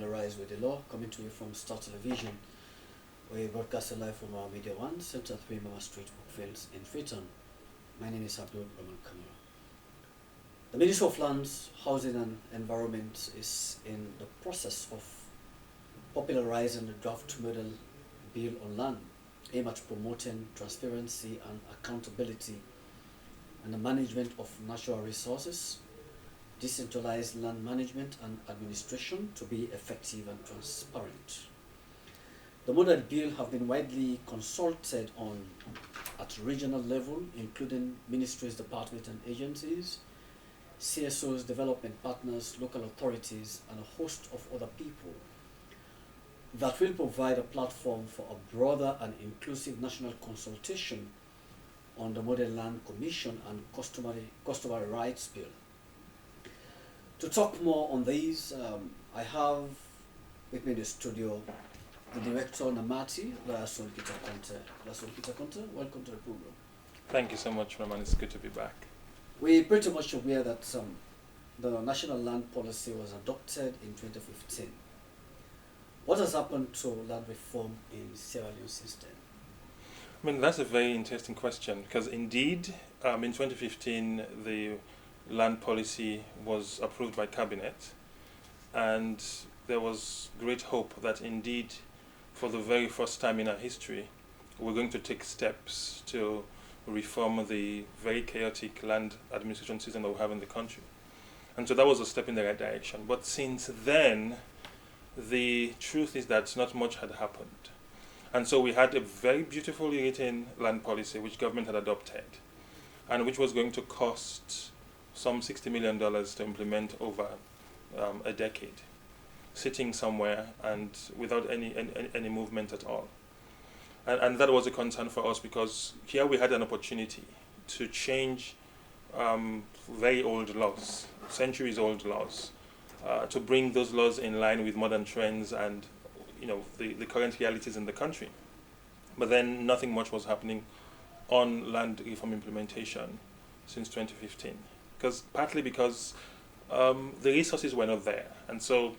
Familiarise With The Law, coming to you from Star Television. We broadcast live from our Media One, Center 3 Mama Street, Brookfields in Freetown. My name is Abdul Rahman Kamara. The Ministry of Lands, Housing and Environment is in the process of popularizing the draft model bill on land, aimed at promoting transparency and accountability and the management of natural resources, decentralized land management and administration to be effective and transparent. The model bill have been widely consulted on at regional level, including ministries, departments and agencies, CSOs, development partners, local authorities, and a host of other people that will provide a platform for a broader and inclusive national consultation on the Model Land Commission and Customary Rights Bill. To talk more on these, I have with me in the studio the Director Namati, Lason Peter Conte. Welcome to the program. Thank you so much, Raman. It's good to be back. We're pretty much aware that the National Land Policy was adopted in 2015. What has happened to land reform in Sierra Leone since then? I mean, that's a very interesting question because indeed, in 2015, the land policy was approved by Cabinet, and there was great hope that indeed, for the very first time in our history, we're going to take steps to reform the very chaotic land administration system that we have in the country. And so that was a step in the right direction. But since then, the truth is that not much had happened. And so we had a very beautifully written land policy which government had adopted and which was going to cost some $60 million to implement over a decade, sitting somewhere and without any movement at all. And that was a concern for us because here we had an opportunity to change very old laws, centuries old laws, to bring those laws in line with modern trends and the current realities in the country. But then nothing much was happening on land reform implementation since 2015. Partly because the resources were not there. And so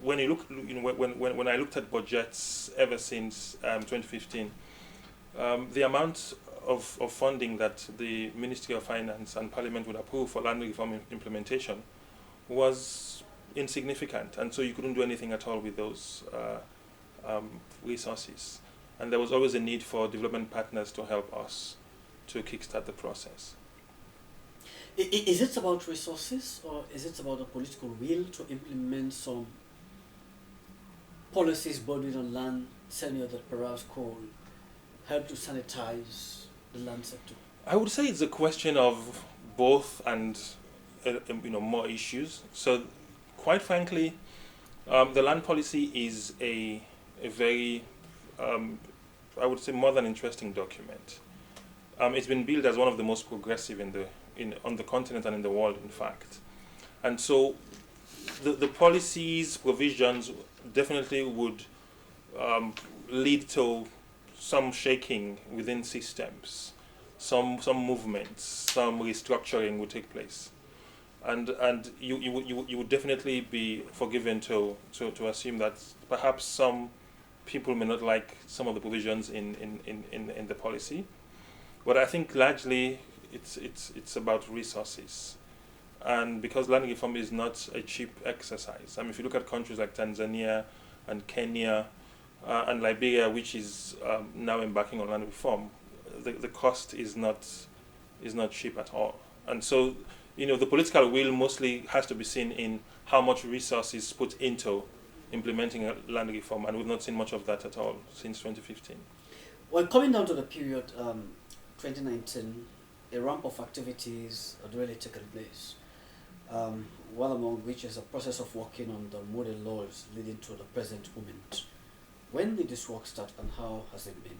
when you look, when I looked at budgets ever since 2015, the amount of funding that the Ministry of Finance and Parliament would approve for land reform implementation was insignificant, and so you couldn't do anything at all with those resources. And there was always a need for development partners to help us to kickstart the process. Is it about resources, or is it about a political will to implement some policies bordering on land tenure that perhaps could help to sanitize the land sector? I would say it's a question of both and more issues. So quite frankly, the land policy is a very, I would say, more than interesting document. It's been billed as one of the most progressive on the continent and in the world, in fact. And so the policies, provisions definitely would lead to some shaking within systems, some movements, some restructuring would take place. And you would definitely be forgiven to assume that perhaps some people may not like some of the provisions in the policy, but I think largely it's about resources, and because land reform is not a cheap exercise. I mean, if you look at countries like Tanzania and Kenya and Liberia, which is now embarking on land reform, the cost is not cheap at all, and so. The political will mostly has to be seen in how much resources put into implementing a land reform, and we've not seen much of that at all since 2015. Well, coming down to the period 2019, a ramp of activities had really taken place, one among which is a process of working on the model laws leading to the present moment. When did this work start and how has it been?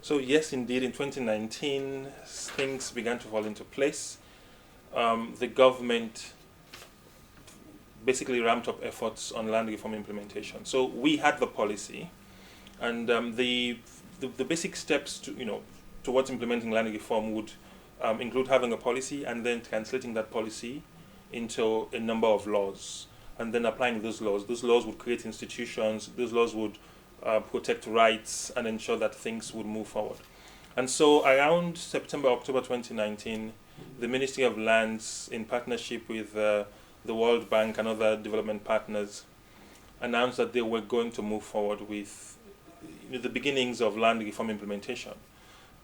So yes, indeed, in 2019, things began to fall into place. The government basically ramped up efforts on land reform implementation. So we had the policy, and the basic steps towards implementing land reform would include having a policy and then translating that policy into a number of laws. and then applying those laws. Those laws would create institutions. Those laws would protect rights and ensure that things would move forward. And so around September, October 2019, the Ministry of Lands, in partnership with the World Bank and other development partners, announced that they were going to move forward with the beginnings of land reform implementation.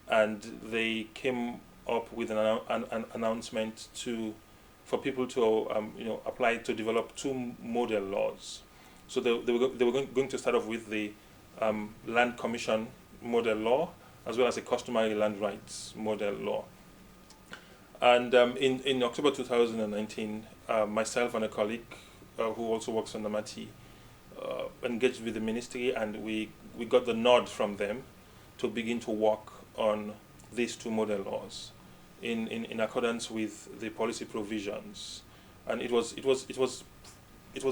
And they came up with an announcement for people to apply to develop two model laws. So they were going to start off with the Land Commission model law, as well as a customary land rights model law. And in October 2019, myself and a colleague who also works on the MATI engaged with the ministry, and we got the nod from them to begin to work on these two model laws in accordance with the policy provisions. And it was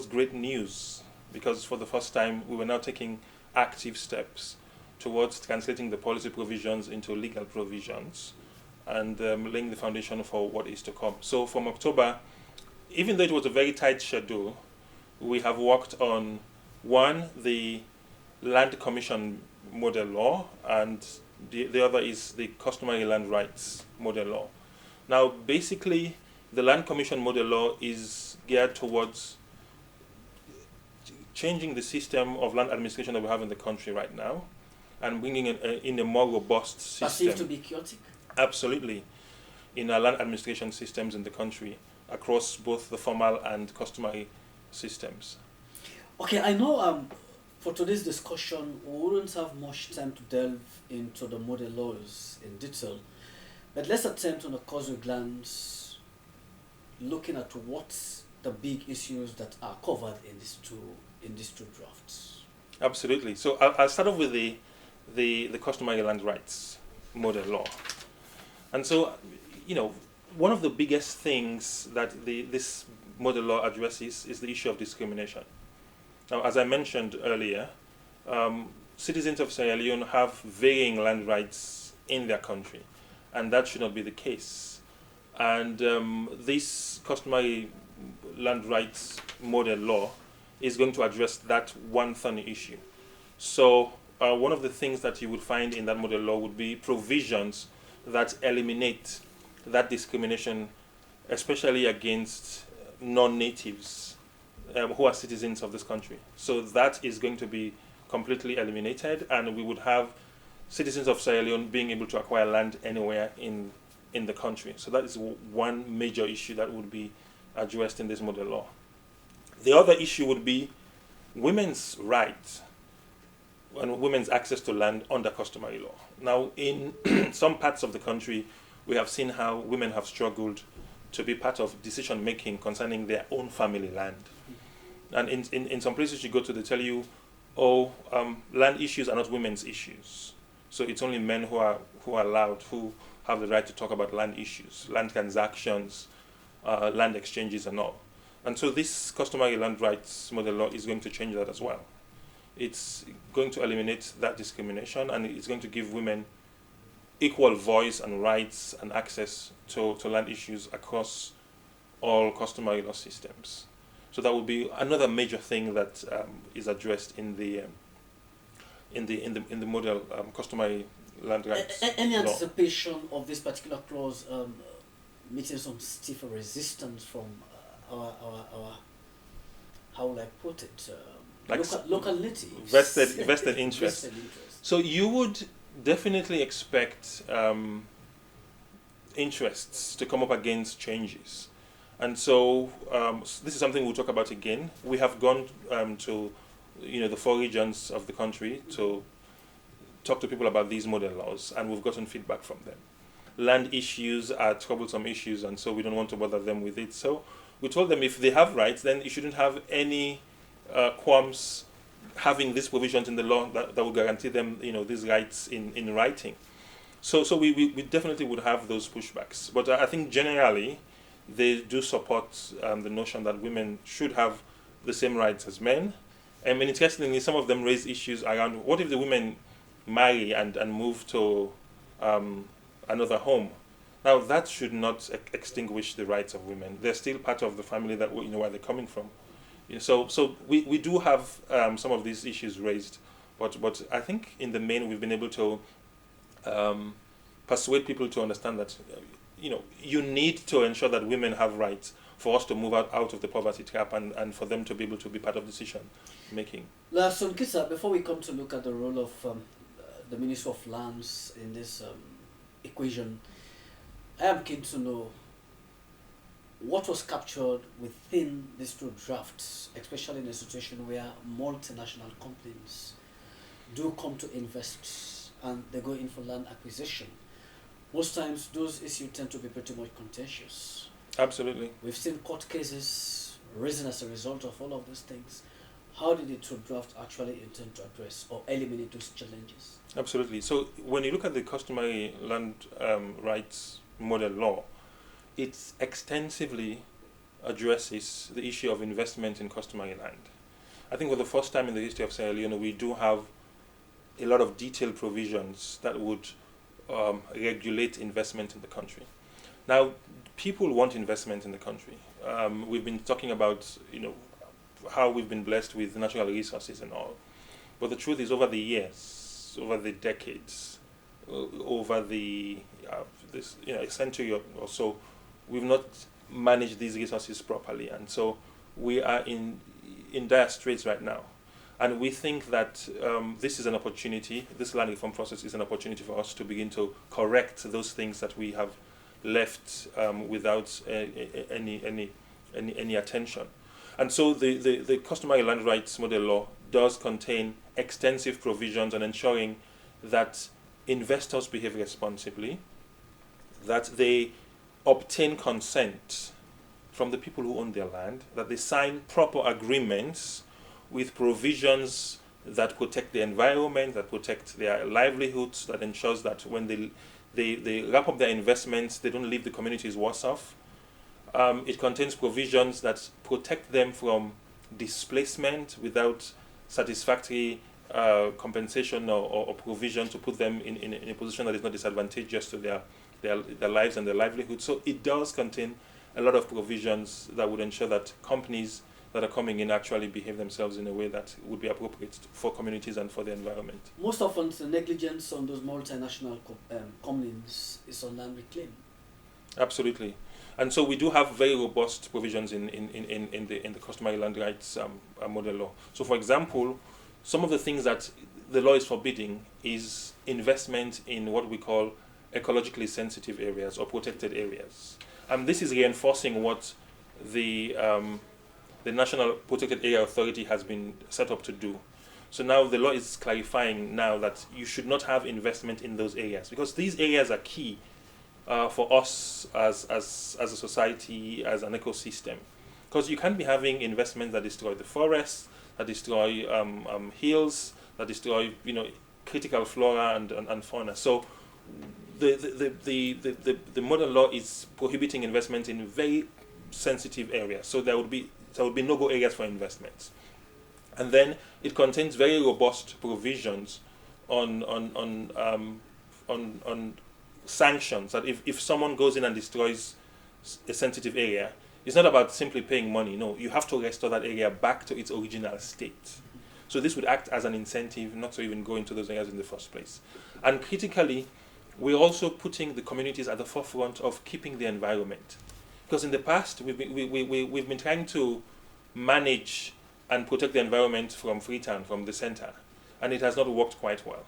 great news, because for the first time we were now taking active steps towards translating the policy provisions into legal provisions and laying the foundation for what is to come. So from October, even though it was a very tight schedule, we have worked on, one, the Land Commission model law, and the other is the customary land rights model law. Now, basically, the Land Commission model law is geared towards changing the system of land administration that we have in the country right now, and bringing in a more robust system. Perceived to be chaotic? Absolutely. In our land administration systems in the country, across both the formal and customary systems. Okay, I know for today's discussion, we wouldn't have much time to delve into the model laws in detail, but let's attempt on a cursory glance looking at what the big issues that are covered in these two drafts. Absolutely. So I'll start off with the customary land rights model law. And so, one of the biggest things that this model law addresses is the issue of discrimination. Now, as I mentioned earlier, citizens of Sierra Leone have varying land rights in their country, and that should not be the case. And this customary land rights model law is going to address that one thorny issue. So one of the things that you would find in that model law would be provisions that eliminate that discrimination, especially against non-natives who are citizens of this country. So that is going to be completely eliminated, and we would have citizens of Sierra Leone being able to acquire land anywhere in the country. So that is one major issue that would be addressed in this model law. The other issue would be women's rights and women's access to land under customary law. Now, in some parts of the country, we have seen how women have struggled to be part of decision-making concerning their own family land. And in some places you go to, they tell you, land issues are not women's issues. So it's only men who are allowed, who have the right to talk about land issues, land transactions, land exchanges and all. And so this customary land rights model law is going to change that as well. It's going to eliminate that discrimination, and it's going to give women equal voice and rights and access to land issues across all customary law systems. So that will be another major thing that is addressed in the model customary land rights Any law. anticipation of this particular clause meeting some stiffer resistance from our how will I put it? Local natives. Vested interest. So you would definitely expect interests to come up against changes. And so this is something we'll talk about again. We have gone to the 4 regions of the country to talk to people about these model laws, and we've gotten feedback from them. Land issues are troublesome issues, and so we don't want to bother them with it. So we told them if they have rights, then you shouldn't have any qualms having these provisions in the law that will guarantee them these rights in writing. So we definitely would have those pushbacks. But I think generally they do support the notion that women should have the same rights as men. And interestingly, some of them raise issues around what if the women marry and move to another home. Now that should not extinguish the rights of women. They're still part of the family that where they're coming from. So we do have some of these issues raised, but I think in the main we've been able to persuade people to understand that you need to ensure that women have rights for us to move out of the poverty trap and for them to be able to be part of decision making. So Nkisa, before we come to look at the role of the Ministry of Lands in this equation, I am keen to know what was captured within these two drafts, especially in a situation where multinational companies do come to invest and they go in for land acquisition. Most times those issues tend to be pretty much contentious. Absolutely. We've seen court cases risen as a result of all of these things. How did the two draft actually intend to address or eliminate those challenges? Absolutely. So when you look at the customary land rights model law, it extensively addresses the issue of investment in customary land. I think for the first time in the history of Sierra Leone, we do have a lot of detailed provisions that would regulate investment in the country. Now, people want investment in the country. We've been talking about, how we've been blessed with natural resources and all. But the truth is, over the years, over the decades, over the a century or so, we've not managed these resources properly, and so we are in dire straits right now. And we think that this is an opportunity. This land reform process is an opportunity for us to begin to correct those things that we have left without any attention. And so the customary land rights model law does contain extensive provisions on ensuring that investors behave responsibly, that they obtain consent from the people who own their land, that they sign proper agreements with provisions that protect the environment, that protect their livelihoods, that ensures that when they wrap up their investments, they don't leave the communities worse off. It contains provisions that protect them from displacement without satisfactory compensation or provision to put them in a position that is not disadvantageous to their lives and their livelihood. So it does contain a lot of provisions that would ensure that companies that are coming in actually behave themselves in a way that would be appropriate for communities and for the environment. Most often, the negligence on those multinational companies is on land reclaim. Absolutely. And so we do have very robust provisions in the customary land rights model law. So, for example, some of the things that the law is forbidding is investment in what we call ecologically sensitive areas or protected areas. And this is reinforcing what the National Protected Area Authority has been set up to do. So now the law is clarifying now that you should not have investment in those areas because these areas are key for us as a society, as an ecosystem. Because you can't be having investments that destroy the forests, that destroy hills, that destroy critical flora and fauna. So the model law is prohibiting investment in very sensitive areas. So there would be no-go areas for investments. And then it contains very robust provisions on sanctions, that if someone goes in and destroys a sensitive area, it's not about simply paying money. No, you have to restore that area back to its original state. So this would act as an incentive not to even go into those areas in the first place. And critically, we're also putting the communities at the forefront of keeping the environment. Because in the past, we've been trying to manage and protect the environment from Freetown, from the center, and it has not worked quite well.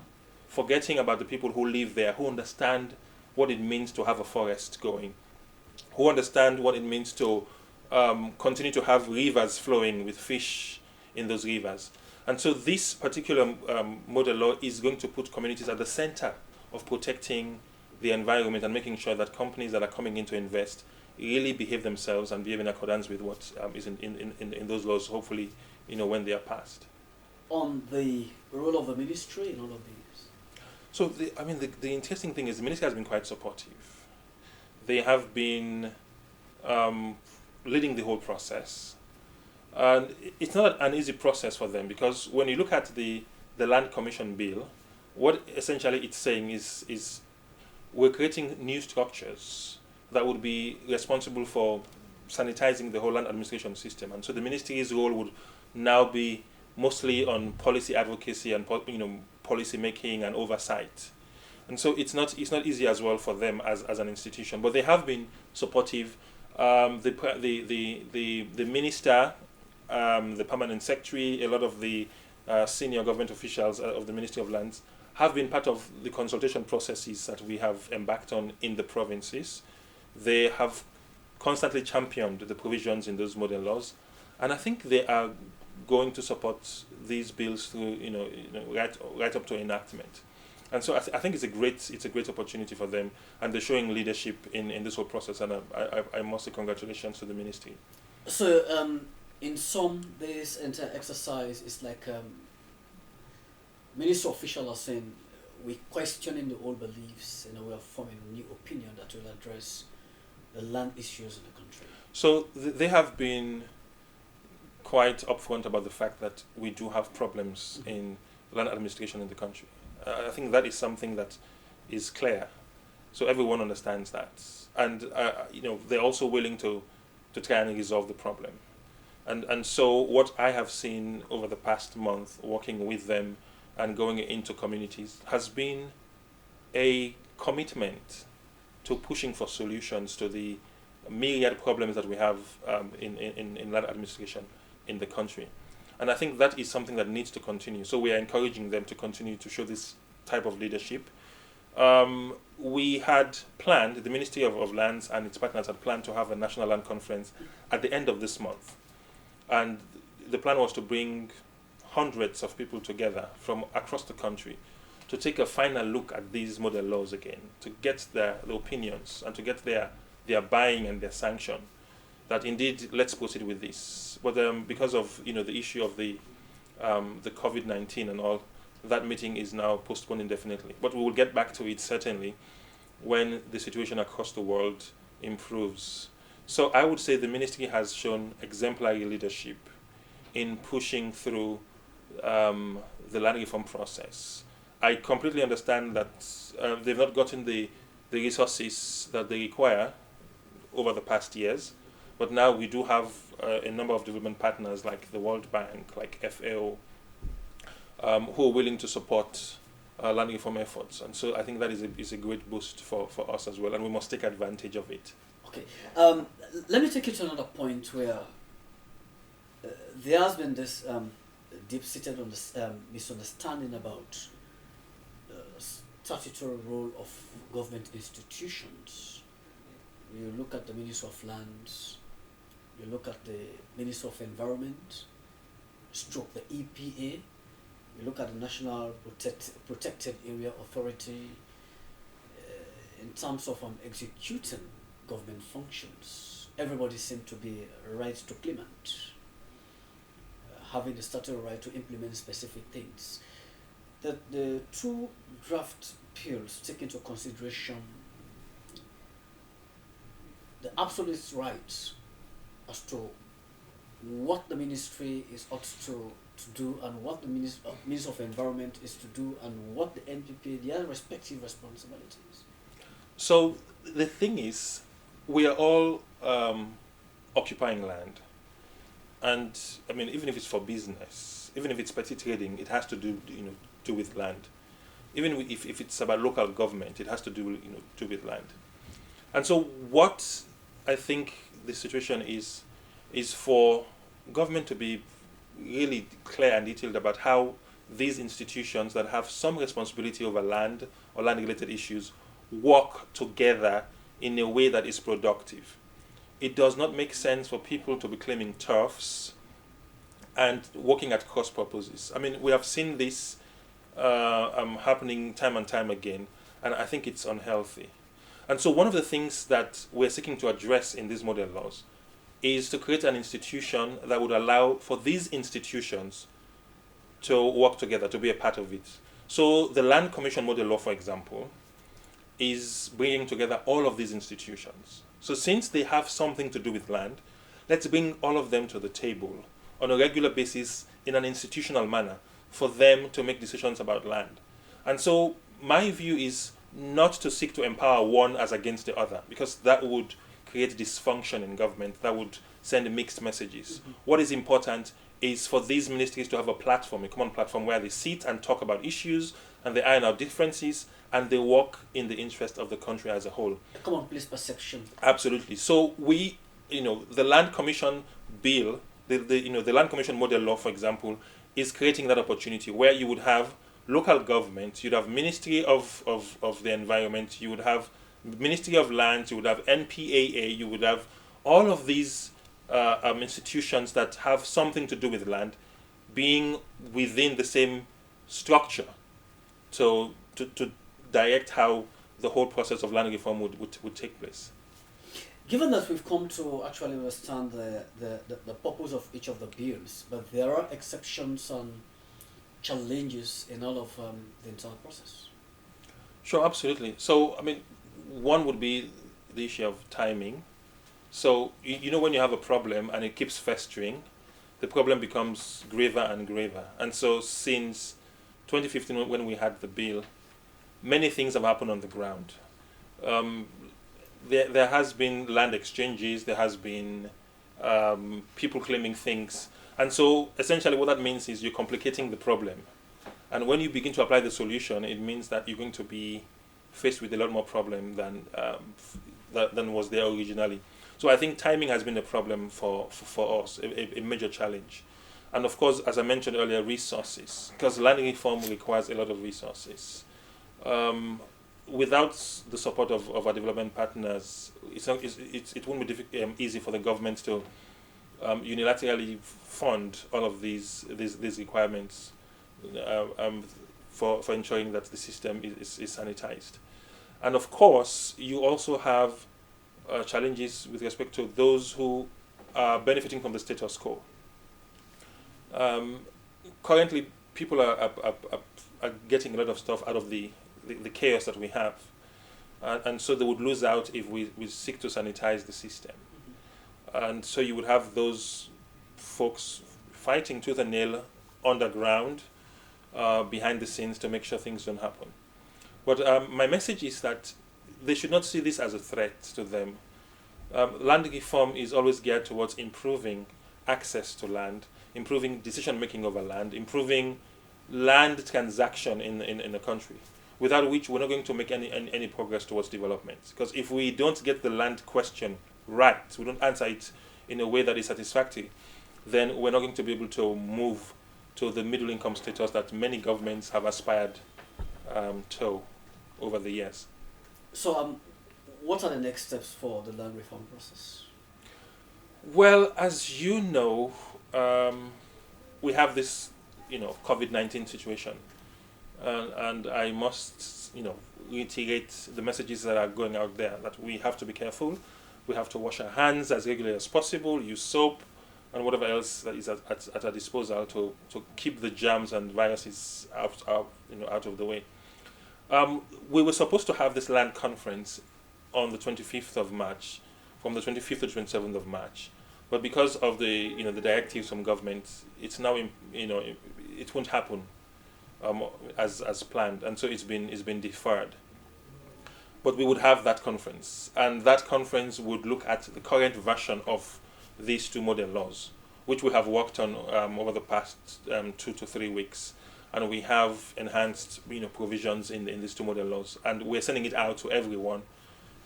Forgetting about the people who live there, who understand what it means to have a forest going, who understand what it means to continue to have rivers flowing with fish in those rivers. And so this particular model law is going to put communities at the center of protecting the environment and making sure that companies that are coming in to invest really behave themselves and behave in accordance with what is in those laws, hopefully, when they are passed. On the role of the ministry in all of these? So, the interesting thing is the ministry has been quite supportive. They have been leading the whole process. And it's not an easy process for them because when you look at the Land Commission Bill, what essentially it's saying is we're creating new structures that would be responsible for sanitizing the whole land administration system. And so the ministry's role would now be mostly on policy advocacy and policy making and oversight. And so it's not easy as well for them as an institution, but they have been supportive. The minister, the permanent secretary, a lot of the senior government officials of the Ministry of Lands have been part of the consultation processes that we have embarked on in the provinces. They have constantly championed the provisions in those model laws, and I think they are going to support these bills through right up to enactment. And so I think it's a great opportunity for them, and they're showing leadership in this whole process. And I must say congratulations to the ministry. So in sum, this entire exercise is like ministry officials are saying we're questioning the old beliefs and we are forming a new opinion that will address the land issues in the country. So they have been quite upfront about the fact that we do have problems in land administration in the country. I think that is something that is clear, so everyone understands that, and they're also willing to try and resolve the problem, and so what I have seen over the past month working with them and going into communities has been a commitment to pushing for solutions to the myriad problems that we have in land administration in the country. And I think that is something that needs to continue. So we are encouraging them to continue to show this type of leadership. We had planned, the Ministry of Lands and its partners had planned to have a national land conference at the end of this month. And the plan was to bring hundreds of people together from across the country to take a final look at these model laws again, to get their opinions and to get their buying and their sanction. That indeed, let's proceed with this. But because of the issue of the COVID-19 and all, that meeting is now postponed indefinitely. But we will get back to it certainly when the situation across the world improves. So I would say the ministry has shown exemplary leadership in pushing through the land reform process. I completely understand that they've not gotten the resources that they require over the past years. But now we do have a number of development partners like the World Bank, like FAO, who are willing to support land reform efforts. And so I think that is a great boost for us as well, and we must take advantage of it. Okay. Let me take you to another point where there has been this deep-seated misunderstanding about the statutory role of government institutions. You look at the Ministry of Lands, you look at the Ministry of Environment, stroke the EPA, you look at the National Protected Area Authority, in terms of executing government functions. Everybody seems to be right to implement, having the statutory right to implement specific things. The two draft bills take into consideration the absolute rights as to what the ministry is ought to do and what the Minister of Environment is to do and what the NPP, their respective responsibilities. So the thing is, we are all occupying land. And I mean, even if it's for business, even if it's petty trading, it has to do with land. Even if it's about local government, it has to do with land. And so what I think the situation is for government to be really clear and detailed about how these institutions that have some responsibility over land or land-related issues work together in a way that is productive. It does not make sense for people to be claiming turfs and working at cross purposes. I mean, we have seen this happening time and time again, and I think it's unhealthy. And so one of the things that we're seeking to address in these model laws is to create an institution that would allow for these institutions to work together, to be a part of it. So the Land Commission model law, for example, is bringing together all of these institutions. So since they have something to do with land, let's bring all of them to the table on a regular basis in an institutional manner for them to make decisions about land. And so my view is not to seek to empower one as against the other, because that would create dysfunction in government, that would send mixed messages. Mm-hmm. What is important is for these ministries to have a platform, a common platform where they sit and talk about issues and they iron out differences and they work in the interest of the country as a whole. A common place perception. Absolutely. So we, the Land Commission bill, the Land Commission model law, for example, is creating that opportunity where you would have local government, you'd have Ministry of the Environment, you would have Ministry of Lands, you would have NPAA, you would have all of these institutions that have something to do with land being within the same structure to direct how the whole process of land reform would take place. Given that we've come to actually understand the purpose of each of the bills, but there are exceptions and challenges in all of the entire process. Sure, absolutely. So, one would be the issue of timing. So, when you have a problem and it keeps festering, the problem becomes graver and graver. And so, since 2015, when we had the bill, many things have happened on the ground. There has been land exchanges, there has been people claiming things. And so, essentially, what that means is you're complicating the problem. And when you begin to apply the solution, it means that you're going to be faced with a lot more problem than was there originally. So I think timing has been a problem for us, a major challenge. And of course, as I mentioned earlier, resources, because land reform requires a lot of resources. Without the support of our development partners, it won't be easy for the government to unilaterally fund all of these requirements for ensuring that the system is sanitized. And of course, you also have challenges with respect to those who are benefiting from the status quo. Currently, people are getting a lot of stuff out of the chaos that we have. And so they would lose out if we seek to sanitize the system. And so you would have those folks fighting tooth and nail underground, behind the scenes to make sure things don't happen. But my message is that they should not see this as a threat to them. Land reform is always geared towards improving access to land, improving decision making over land, improving land transaction in a country, without which we're not going to make any progress towards development. Because if we don't get the land question right, we don't answer it in a way that is satisfactory, then we're not going to be able to move to the middle income status that many governments have aspired to over the years. So what are the next steps for the land reform process? Well, as you know, we have this, COVID-19 situation, and I must, reiterate the messages that are going out there that we have to be careful. We have to wash our hands as regularly as possible, use soap, and whatever else that is at our disposal to keep the germs and viruses out of the way. We were supposed to have this land conference on the 25th of March, from the 25th to 27th of March, but because of the the directives from government, it's now it won't happen as planned, and so it's been deferred. But we would have that conference, and that conference would look at the current version of these two model laws, which we have worked on over the past 2 to 3 weeks, and we have enhanced provisions in these two model laws, and we're sending it out to everyone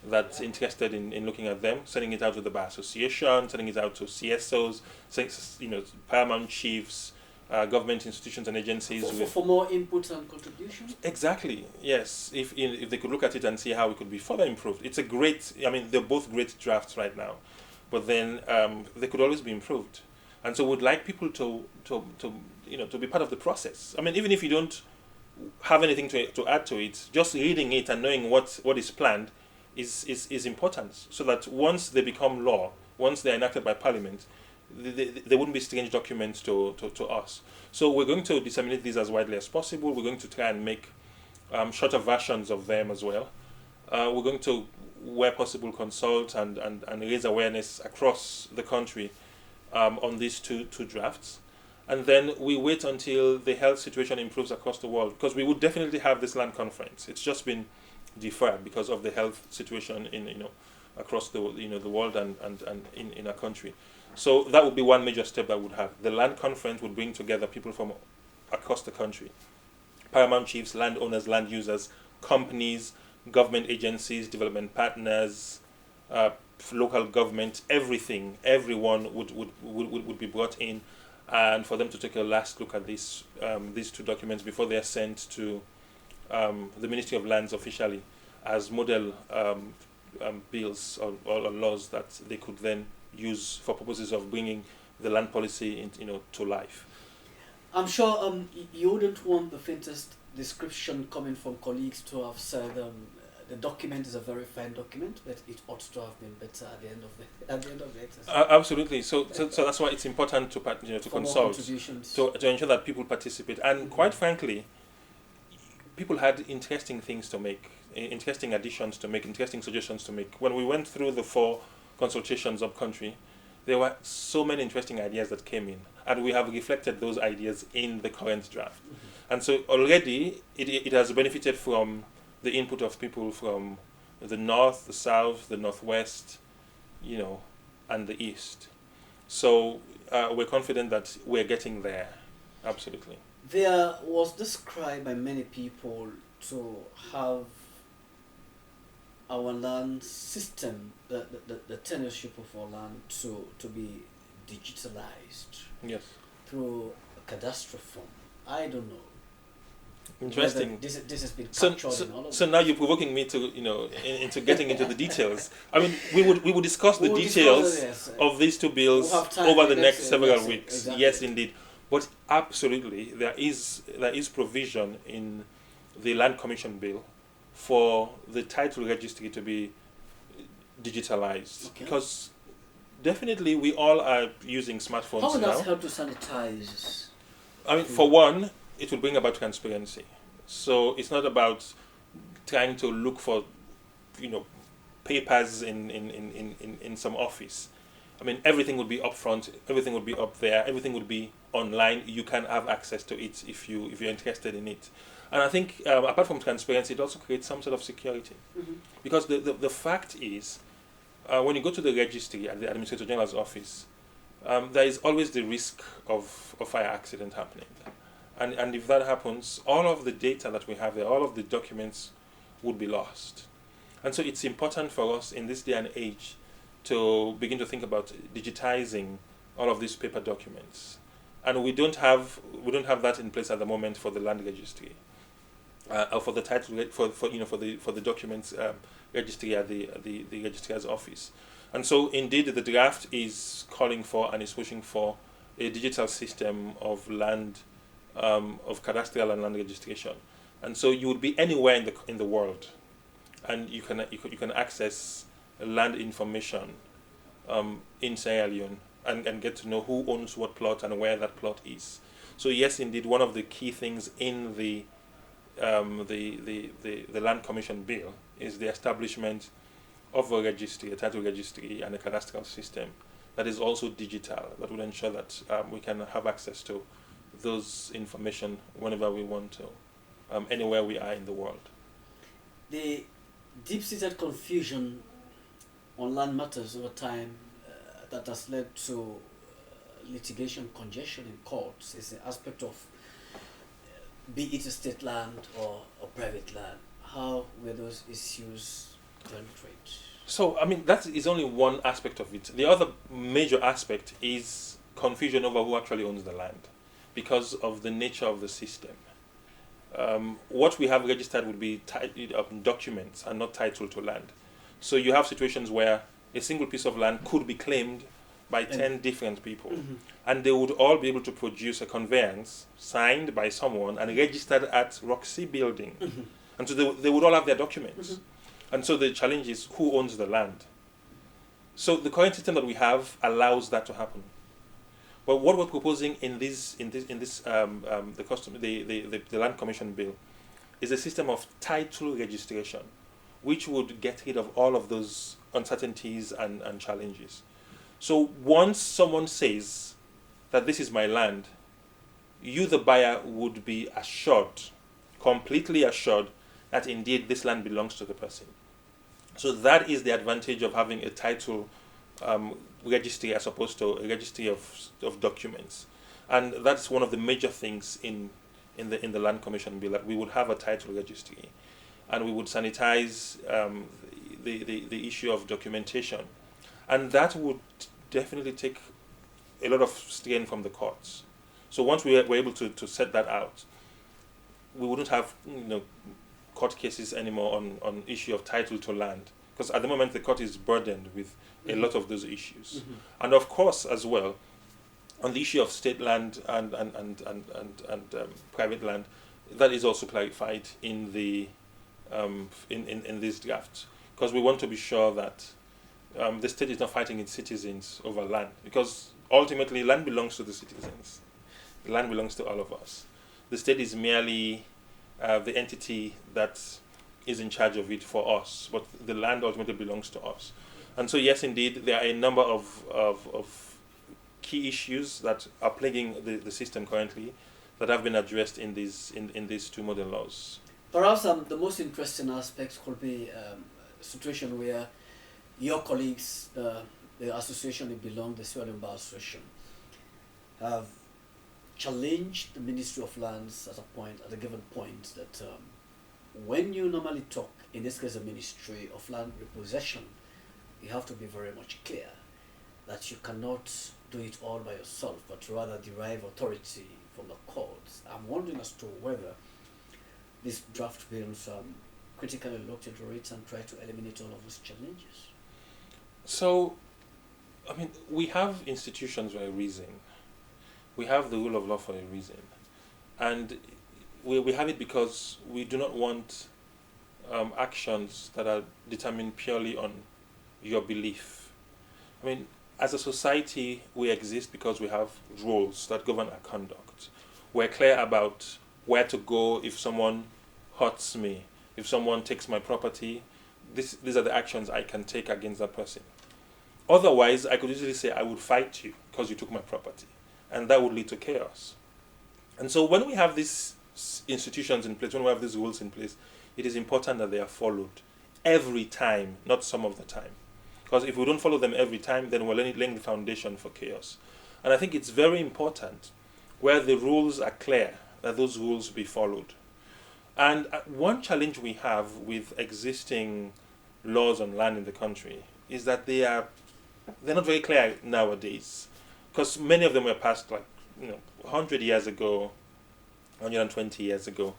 that's interested in looking at them, sending it out to the Bar Association, sending it out to CSOs, paramount chiefs, government institutions and agencies. For more inputs and contributions? Exactly, yes. If they could look at it and see how it could be further improved. It's a great, they're both great drafts right now, but then they could always be improved. And so we'd like people to be part of the process. Even if you don't have anything to add to it, just reading it and knowing what is planned is important, so that once they become law, once they're enacted by Parliament, they wouldn't be strange documents to us. So we're going to disseminate these as widely as possible. We're going to try and make shorter versions of them as well. We're going to, where possible, consult and raise awareness across the country on these two drafts. And then we wait until the health situation improves across the world, because we would definitely have this land conference. It's just been deferred because of the health situation across the the world and in our country. So that would be one major step that would have. The land conference would bring together people from across the country, paramount chiefs, landowners, land users, companies, government agencies, development partners, local government, everything. Everyone would be brought in, and for them to take a last look at these two documents before they are sent to the Ministry of Lands officially as model bills or laws that they could then use for purposes of bringing the land policy to life. I'm sure you wouldn't want the faintest description coming from colleagues to have said the document is a very fine document, but it ought to have been better at the end of the exercise. Absolutely. So that's why it's important to consult, to ensure that people participate. And quite frankly, people had interesting things to make, interesting additions to make, interesting suggestions to make. When we went through the 4 consultations up country, there were so many interesting ideas that came in, and we have reflected those ideas in the current draft. And so already it has benefited from the input of people from the north, the south, the northwest, and the east. So we're confident that we're getting there. Absolutely. There was this cry by many people to have our land system, the tenureship of our land to be digitalized. Yes. Through a cadastral form. I don't know. Interesting. This has been captured in all of so now you're provoking me to into getting into the details. I mean, we would discuss the details of these 2 bills over the next several weeks. Exactly. Yes, indeed. But absolutely, there is provision in the Land Commission Bill for the title registry to be digitalized. Okay. Because definitely we all are using smartphones now. How would that help to sanitize? I mean, for one, it will bring about transparency. So it's not about trying to look for, papers in some office. I mean, everything would be up front, everything would be up there, everything would be online. You can have access to it if you're interested in it. And I think apart from transparency, it also creates some sort of security. Mm-hmm. Because the fact is, when you go to the registry at the Administrator General's office, there is always the risk of a fire accident happening. And if that happens, all of the data that we have there, all of the documents would be lost. And so it's important for us in this day and age to begin to think about digitizing all of these paper documents. And we don't have that in place at the moment for the land registry, or for the title for the documents registry at the registrar's office. And so indeed the draft is calling for and is pushing for a digital system of land, of cadastral and land registration. And so you would be anywhere in the world, and you can access land information in Sierra Leone and get to know who owns what plot and where that plot is. So yes, indeed, one of the key things in the Land Commission Bill is the establishment of a registry, a title registry, and a cadastral system that is also digital, that will ensure that we can have access to those information whenever we want to, anywhere we are in the world. The deep-seated confusion on land matters over time that has led to litigation congestion in courts is the aspect of be it a state land or private land. How were those issues penetrate? So, I mean, that is only one aspect of it. The other major aspect is confusion over who actually owns the land because of the nature of the system. What we have registered would be documents and not title to land. So you have situations where a single piece of land could be claimed by 10 different people, Mm-hmm. and they would all be able to produce a conveyance signed by someone and registered at Roxy Building. Mm-hmm. And so they would all have their documents. Mm-hmm. And so the challenge is who owns the land. So the current system that we have allows that to happen. But what we're proposing in the Land Commission Bill is a system of title registration, which would get rid of all of those uncertainties and challenges. So once someone says that this is my land, you, the buyer, would be assured, completely assured, that indeed this land belongs to the person. So that is the advantage of having a title registry as opposed to a registry of documents. And that's one of the major things in the Land Commission bill, that we would have a title registry, and we would sanitize the issue of documentation, and that would definitely take a lot of strain from the courts. So once we were able to set that out, we wouldn't have court cases anymore on issue of title to land, because at the moment the court is burdened with a lot of those issues. And of course, as well, on the issue of state land and private land, that is also clarified in the in this draft, because we want to be sure that the state is not fighting its citizens over land, because ultimately land belongs to the citizens. The land belongs to all of us. The state is merely the entity that is in charge of it for us, but the land ultimately belongs to us. And so, yes, indeed, there are a number of key issues that are plaguing the system currently that have been addressed in these two model laws. Perhaps the most interesting aspects could be a situation where your colleagues, the association you belong, the Sierra Leone Bar Association, have challenged the Ministry of Lands at a given point that when you normally talk, in this case the Ministry of Land Repossession, you have to be very much clear that you cannot do it all by yourself, but rather derive authority from the courts. I'm wondering as to whether these draft bills critically looked into it and try to eliminate all of those challenges. So, I mean, we have institutions for a reason. We have the rule of law for a reason. And we have it because we do not want actions that are determined purely on your belief. I mean, as a society, we exist because we have rules that govern our conduct. We're clear about where to go if someone hurts me, if someone takes my property. These are the actions I can take against that person. Otherwise, I could easily say I would fight you because you took my property, and that would lead to chaos. And so when we have these institutions in place, when we have these rules in place, it is important that they are followed every time, not some of the time. Because if we don't follow them every time, then we're laying the foundation for chaos. And I think it's very important, where the rules are clear, that those rules be followed. And one challenge we have with existing laws on land in the country is that they're not very clear nowadays, because many of them were passed 100 years ago, 120 years ago.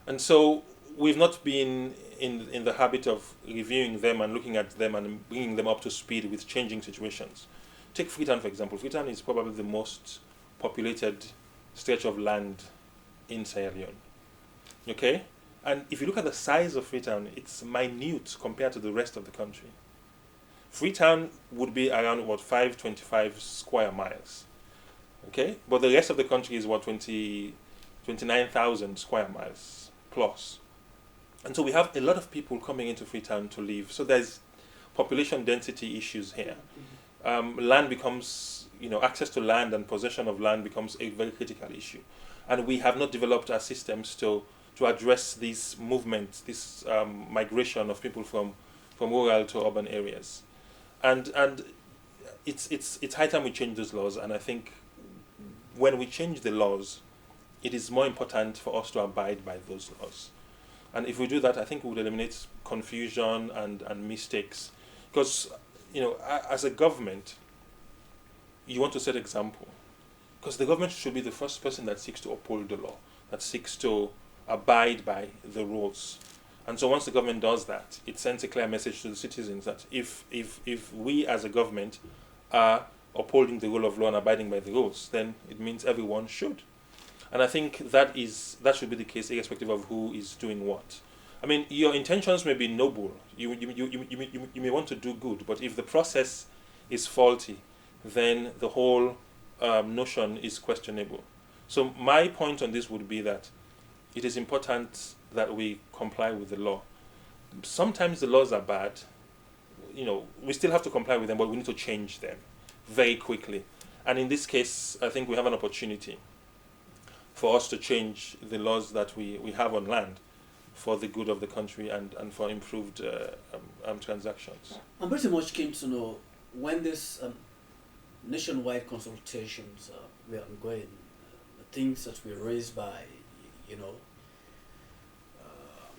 And so we've not been in the habit of reviewing them and looking at them and bringing them up to speed with changing situations. Take Freetown, for example. Freetown is probably the most populated stretch of land in Sierra Leone. Okay? And if you look at the size of Freetown, it's minute compared to the rest of the country. Freetown would be around 525 square miles. Okay? But the rest of the country is 29,000 square miles plus. And so we have a lot of people coming into Freetown to live. So there's population density issues here. Land becomes, access to land and possession of land becomes a very critical issue. And we have not developed our systems to address these movements, this migration of people from rural to urban areas. And it's high time we change those laws. And I think when we change the laws, it is more important for us to abide by those laws. And if we do that, I think we would eliminate confusion and mistakes. Because, as a government, you want to set example. Because the government should be the first person that seeks to uphold the law, that seeks to abide by the rules. And so once the government does that, it sends a clear message to the citizens that if we as a government are upholding the rule of law and abiding by the rules, then it means everyone should. And I think that should be the case irrespective of who is doing what. I mean, your intentions may be noble. You may want to do good, but if the process is faulty, then the whole notion is questionable. So my point on this would be that it is important that we comply with the law. Sometimes the laws are bad. We still have to comply with them, but we need to change them very quickly. And in this case, I think we have an opportunity for us to change the laws that we have on land for the good of the country and for improved transactions. I'm pretty much keen to know when this nationwide consultations were ongoing, the things that were raised by, you know,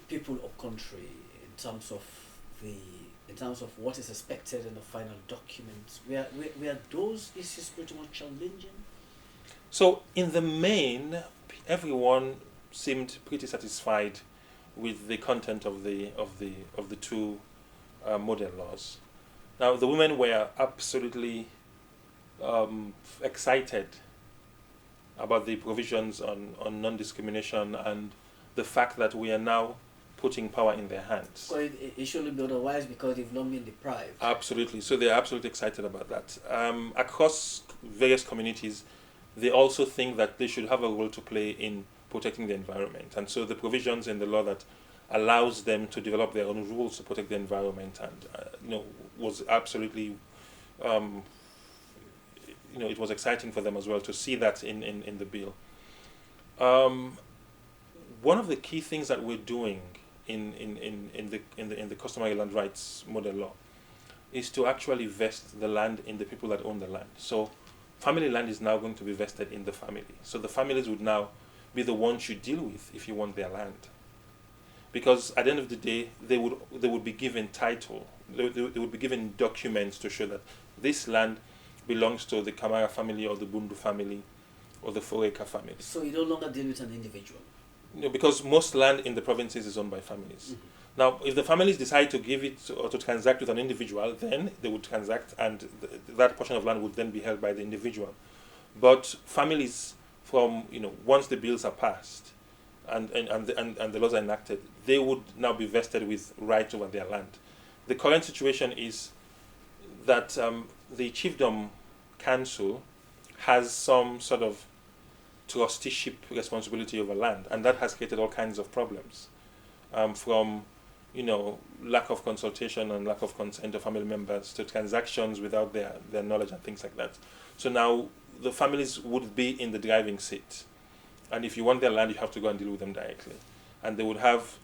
people of country in terms of what is expected in the final documents, were those issues pretty much challenging? So in the main, everyone seemed pretty satisfied with the content of the two model laws. Now the women were absolutely excited about the provisions on non-discrimination and the fact that we are now putting power in their hands. So it shouldn't be otherwise because they've long been deprived. Absolutely. So they're absolutely excited about that. Across various communities, they also think that they should have a role to play in protecting the environment. And so the provisions in the law that allows them to develop their own rules to protect the environment and was absolutely it was exciting for them as well to see that in the bill. One of the key things that we're doing in the customary land rights model law is to actually vest the land in the people that own the land. So family land is now going to be vested in the family. So the families would now be the ones you deal with if you want their land. Because at the end of the day, they would be given title. They would be given documents to show that this land belongs to the Kamara family or the Bundu family or the Foreka family. So you no longer deal with an individual? Because most land in the provinces is owned by families. Mm-hmm. Now, if the families decide to give it or to transact with an individual, then they would transact and that portion of land would then be held by the individual. But families from, once the bills are passed and the laws are enacted, they would now be vested with rights over their land. The current situation is that the Chiefdom Council has some sort of trusteeship responsibility over land, and that has created all kinds of problems, from lack of consultation and lack of consent of family members to transactions without their knowledge and things like that. So now the families would be in the driving seat, and if you want their land, you have to go and deal with them directly, and they would have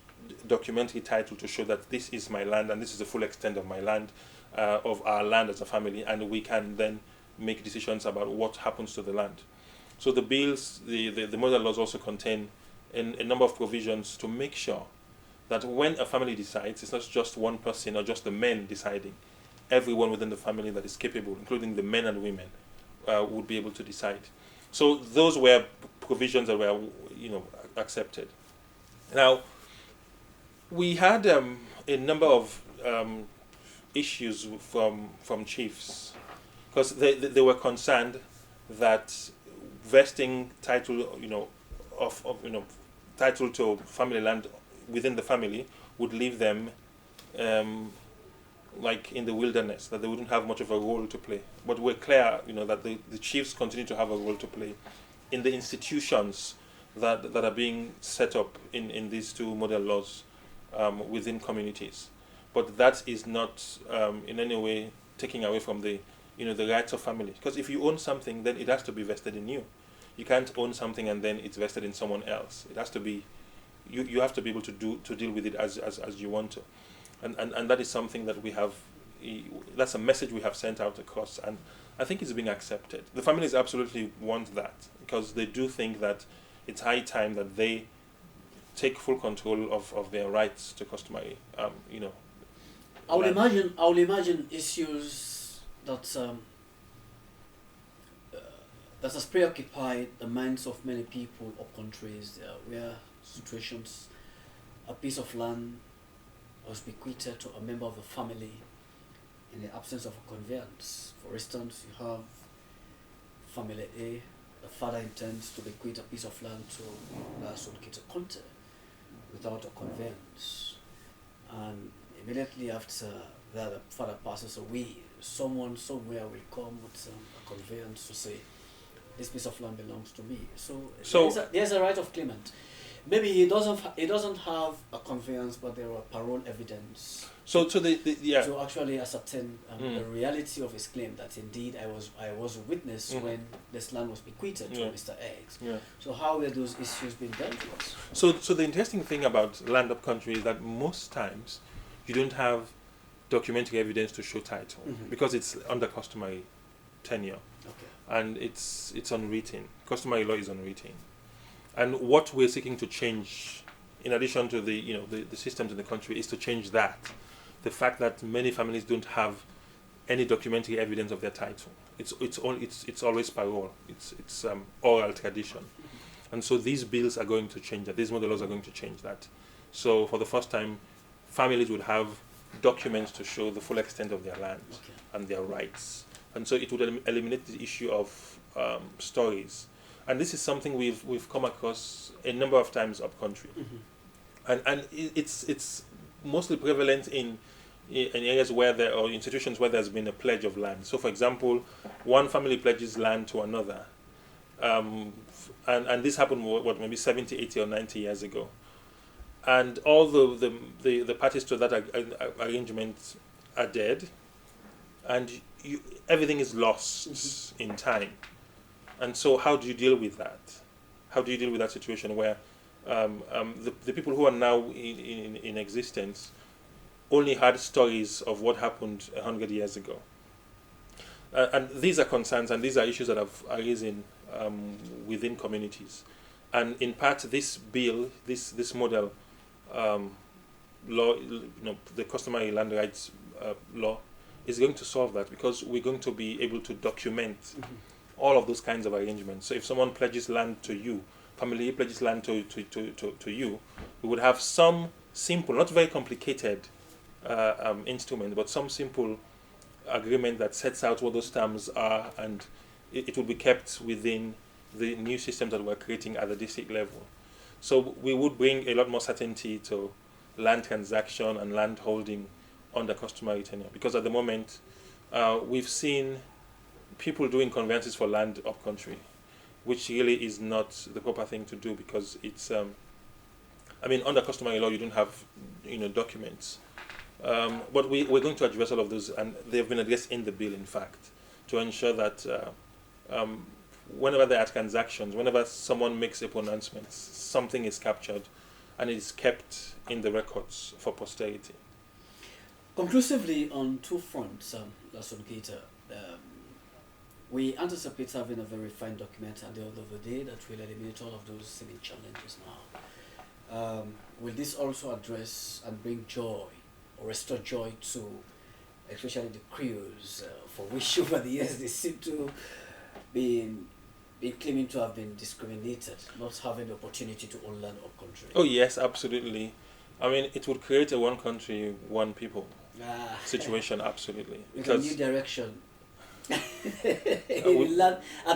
documentary title to show that this is my land and this is the full extent of my land, of our land as a family, and we can then make decisions about what happens to the land. So the bills, the model laws also contain a number of provisions to make sure that when a family decides, it's not just one person or just the men deciding. Everyone within the family that is capable, including the men and women, would be able to decide. So those were provisions that were, accepted. Now, we had a number of issues from chiefs because they were concerned that vesting title, title to family land within the family would leave them like in the wilderness, that they wouldn't have much of a role to play. But we're clear, that the chiefs continue to have a role to play in the institutions that are being set up in these two model laws within communities. But that is not in any way taking away from the rights of family. Because if you own something, then it has to be vested in you. You can't own something and then it's vested in someone else. It has to be, you have to be able to deal with it as you want to. And that is something that we have, that's a message we have sent out across, and I think it's being accepted. The families absolutely want that because they do think that it's high time that they take full control of their rights to customary, I would imagine issues that has preoccupied the minds of many people or countries, where situations, a piece of land was bequeathed to a member of the family in the absence of a conveyance. For instance, you have family A, the father intends to bequeath a piece of land to Lasun Kitakonte without a conveyance. And immediately after that, the father passes away, someone somewhere will come with a conveyance to say, this piece of land belongs to me. So there's a right of claimant. maybe he doesn't have a conveyance, but there are parole evidence So yeah. to actually ascertain the reality of his claim that indeed I was a witness when this land was bequeathed to Mr. X. Yeah. So how were those issues being dealt with? So the interesting thing about land up country is that most times you don't have documentary evidence to show title because it's under customary tenure. Okay. And it's unwritten. Customary law is unwritten. And what we're seeking to change, in addition to the systems in the country, is to change that. The fact that many families don't have any documentary evidence of their title. It's always parole. It's oral tradition. And so these bills are going to change that. These model laws are going to change that. So for the first time, families would have documents to show the full extent of their land and their rights. And so it would eliminate the issue of stories. And this is something we've come across a number of times up country. And it's mostly prevalent in areas where or institutions where there's been a pledge of land. So for example, one family pledges land to another. And this happened maybe 70, 80 or 90 years ago. And all the parties to that arrangement are dead. And everything is lost in time. And so how do you deal with that? How do you deal with that situation where the people who are now in existence only had stories of what happened 100 years ago? And these are concerns and these are issues that have arisen within communities. And in part, this bill, this model law, the customary land rights law, is going to solve that because we're going to be able to document all of those kinds of arrangements. So if someone pledges land to you, family pledges land to you, we would have some simple, not very complicated instrument, but some simple agreement that sets out what those terms are, and it will be kept within the new systems that we're creating at the district level. So we would bring a lot more certainty to land transaction and land holding under customary tenure, because at the moment we've seen people doing conveyances for land up country, which really is not the proper thing to do, because it's under customary law you don't have documents, but we're going to address all of those, and they've been addressed in the bill, in fact, to ensure that whenever there are transactions, whenever someone makes a pronouncement, something is captured and it is kept in the records for posterity. Conclusively, on two fronts, Lasonkeita, we anticipate having a very fine document at the end of the day that will eliminate all of those seeming challenges now. Will this also address and bring joy or restore joy to especially the crews for which over the years they seem to be claiming to have been discriminated, not having the opportunity to own land up country? Oh yes, absolutely. It would create a one country, one people situation, absolutely. With a new direction. At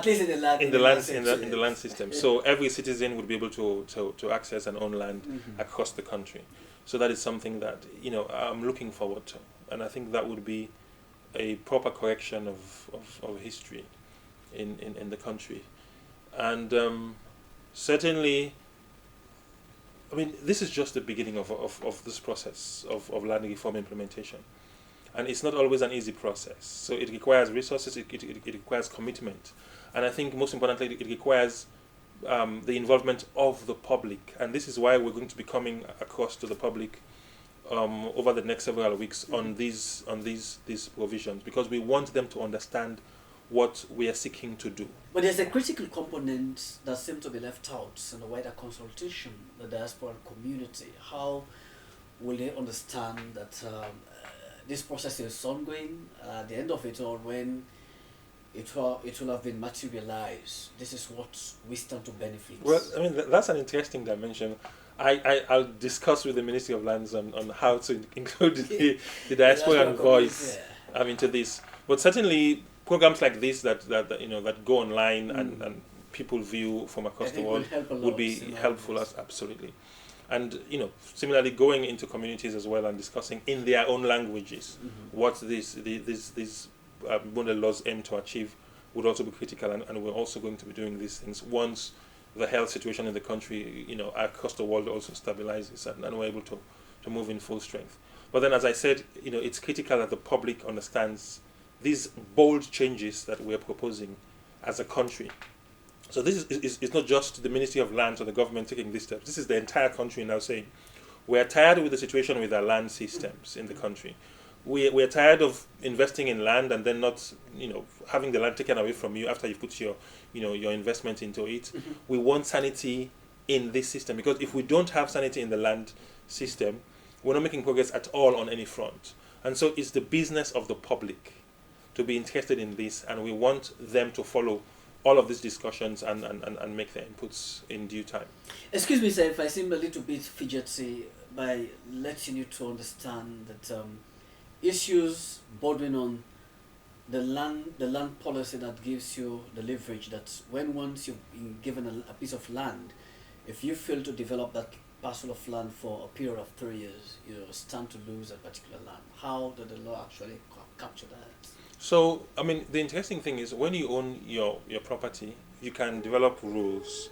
least in the land system. So every citizen would be able to access and own land across the country. So that is something that I'm looking forward to, and I think that would be a proper correction of history in the country. And certainly, this is just the beginning of this process of land reform implementation. And it's not always an easy process. So it requires resources, it requires commitment. And I think most importantly, it requires the involvement of the public. And this is why we're going to be coming across to the public over the next several weeks on these provisions, because we want them to understand what we are seeking to do. But there's a critical component that seems to be left out in the wider consultation, the diaspora community. How will they understand that this process is ongoing? At the end of it all, when it will have been materialized, this is what we stand to benefit. Well, that's an interesting dimension. I'll discuss with the Ministry of Lands on how to include the diaspora voice into this. But certainly programs like this that go online and people view from across the world would be helpful. Absolutely. And similarly, going into communities as well and discussing in their own languages what these model laws aim to achieve would also be critical. And we're also going to be doing these things once the health situation in the country, across the world also stabilizes, and we're able to move in full strength. But then, as I said, it's critical that the public understands these bold changes that we're proposing as a country. So this is not just the Ministry of Lands or the government taking these steps. This is the entire country now saying, we're tired with the situation with our land systems in the country. We're tired of investing in land and then not, having the land taken away from you after you put your investment into it. Mm-hmm. We want sanity in this system, because if we don't have sanity in the land system, we're not making progress at all on any front. And so it's the business of the public to be interested in this, and we want them to follow all of these discussions and make their inputs in due time. Excuse me, sir, if I seem a little bit fidgety by letting you to understand that issues bordering on the land policy that gives you the leverage that once you've been given a piece of land, if you fail to develop that parcel of land for a period of 3 years, you stand to lose a particular land. How did the law actually capture that? So, the interesting thing is, when you own your property, you can develop rules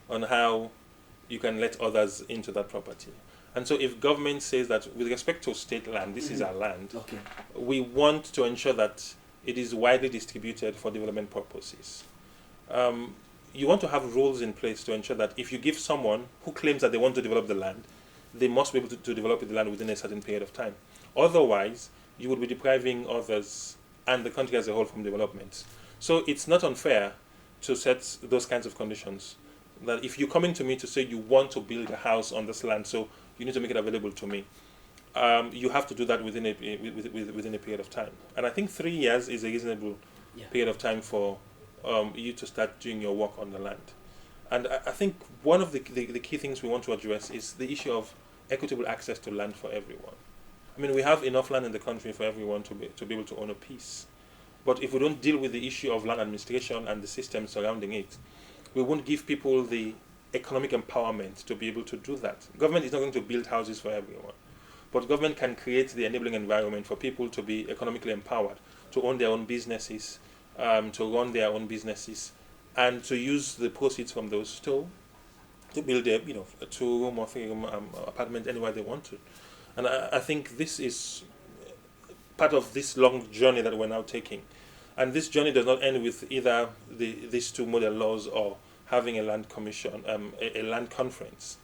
on how you can let others into that property. And so if government says that with respect to state land, this is our land, okay, we want to ensure that it is widely distributed for development purposes. You want to have rules in place to ensure that if you give someone who claims that they want to develop the land, they must be able to develop the land within a certain period of time. Otherwise, you would be depriving others and the country as a whole from development. So it's not unfair to set those kinds of conditions. That if you're coming to me to say you want to build a house on this land, so you need to make it available to me, you have to do that within a period of time. And I think 3 years is a reasonable period of time for you to start doing your work on the land. And I think one of the key things we want to address is the issue of equitable access to land for everyone. We have enough land in the country for everyone to be able to own a piece. But if we don't deal with the issue of land administration and the system surrounding it, we won't give people the economic empowerment to be able to do that. Government is not going to build houses for everyone, but government can create the enabling environment for people to be economically empowered, to own their own businesses, to run their own businesses, and to use the proceeds from those to build a 2-room or 3-room apartment anywhere they want to. And I think this is part of this long journey that we're now taking. And this journey does not end with either these two model laws or having a land commission, a land conference.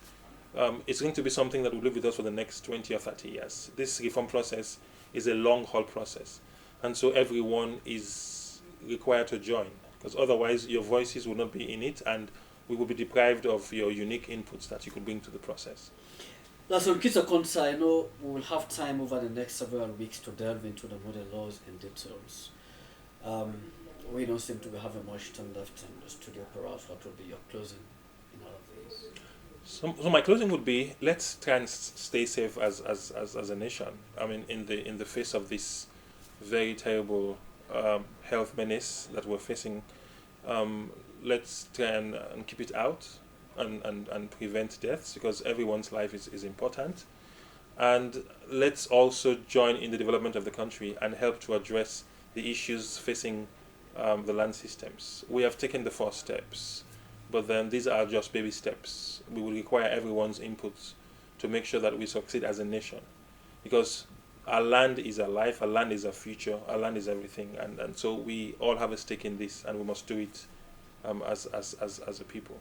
It's going to be something that will live with us for the next 20 or 30 years. This reform process is a long-haul process. And so everyone is required to join, because otherwise your voices will not be in it, and we will be deprived of your unique inputs that you could bring to the process. That's on Kita Konsa. I know we will have time over the next several weeks to delve into the model laws in details. We don't seem to be having much time left in the studio. Perhaps what will be your closing in all of this? So my closing would be, let's try and stay safe as a nation. In the face of this very terrible health menace that we're facing, let's try and keep it out and prevent deaths, because everyone's life is important. And let's also join in the development of the country and help to address the issues facing the land systems. We have taken the first steps, but then these are just baby steps. We will require everyone's inputs to make sure that we succeed as a nation, because our land is our life, our land is our future, our land is everything, and so we all have a stake in this, and we must do it as a people.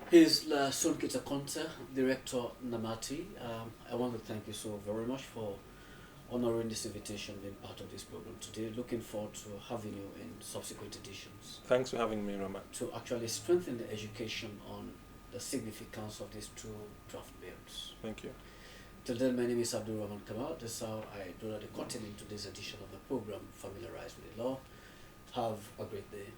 Here's Sonkita Konta, Director Namati. I want to thank you so very much for honoring this invitation, being part of this program today. Looking forward to having you in subsequent editions. Thanks for having me, Rama. To actually strengthen the education on the significance of these two draft bills. Thank you. Till then, my name is Abdul Rahman Kamal. This is how I do the content into this edition of the program, Familiarise with the Law. Have a great day.